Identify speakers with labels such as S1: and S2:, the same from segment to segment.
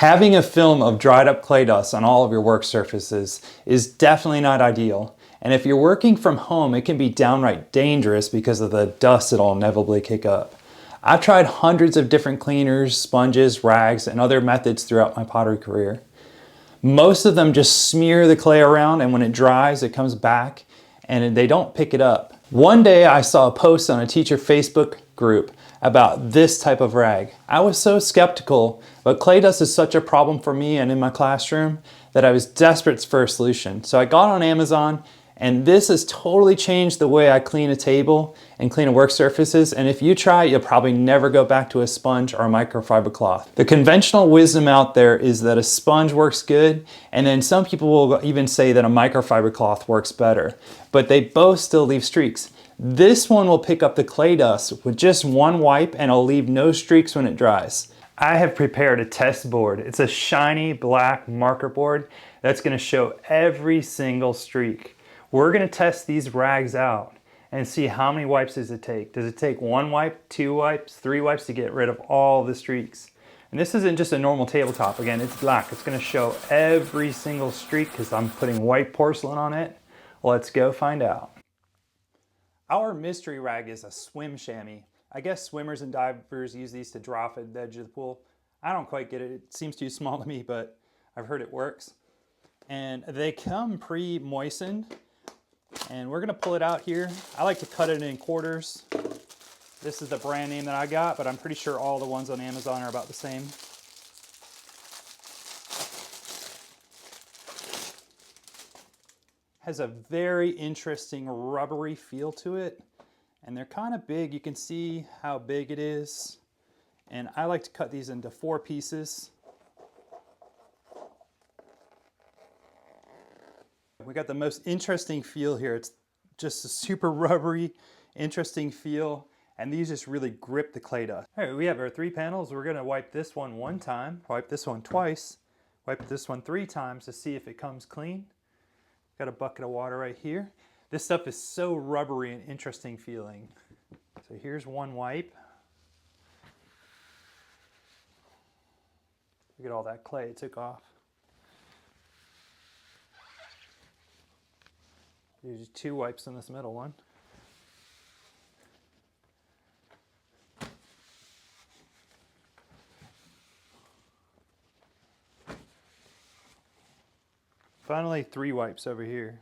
S1: Having a film of dried up clay dust on all of your work surfaces is definitely not ideal. And if you're working from home, it can be downright dangerous because of the dust it'll inevitably kick up. I've tried hundreds of different cleaners, sponges, rags, and other methods throughout my pottery career. Most of them just smear the clay around, and when it dries, it comes back and they don't pick it up. One day I saw a post on a teacher Facebook group about this type of rag. I was so skeptical, but clay dust is such a problem for me and in my classroom that I was desperate for a solution. So I got on Amazon, and this has totally changed the way I clean a table and clean a work surfaces. And if you try it, you'll probably never go back to a sponge or a microfiber cloth. The conventional wisdom out there is that a sponge works good, and then some people will even say that a microfiber cloth works better, but they both still leave streaks. This one will pick up the clay dust with just one wipe, and it'll leave no streaks when it dries. I have prepared a test board. It's a shiny black marker board that's going to show every single streak. We're going to test these rags out and see how many wipes does it take. Does it take 1 wipe, 2 wipes, 3 wipes to get rid of all the streaks? And this isn't just a normal tabletop. Again, it's black. It's going to show every single streak because I'm putting white porcelain on it. Let's go find out. Our mystery rag is a swim chamois. I guess swimmers and divers use these to draw off at the edge of the pool. I don't quite get it. It seems too small to me, but I've heard it works. And they come pre-moistened. And we're gonna pull it out here. I like to cut it in quarters. This is the brand name that I got, but I'm pretty sure all the ones on Amazon are about the same. Has a very interesting rubbery feel to it, and they're kind of big. You can see how big it is, and I like to cut these into 4 pieces. We got the most interesting feel here. It's just a super rubbery, interesting feel, and these just really grip the clay dust. All right, we have our 3 panels. We're gonna wipe this one 1 time, wipe this one twice, wipe this one 3 times to see if it comes clean. Got a bucket of water right here. This stuff is so rubbery and interesting feeling. So here's 1 wipe. Look at all that clay it took off. There's 2 wipes in this middle one. Finally, 3 wipes over here.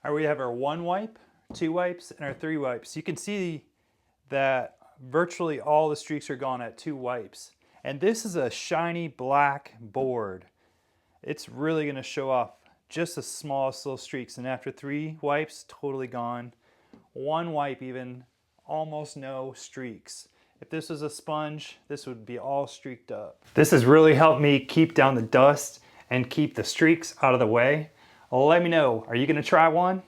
S1: All right, we have our 1 wipe, 2 wipes, and our 3 wipes. You can see that virtually all the streaks are gone at 2 wipes. And this is a shiny black board. It's really going to show off just the smallest little streaks, and after 3 wipes, totally gone. 1 wipe even, almost no streaks. If this was a sponge, this would be all streaked up. This has really helped me keep down the dust and keep the streaks out of the way. Let me know, are you gonna try one?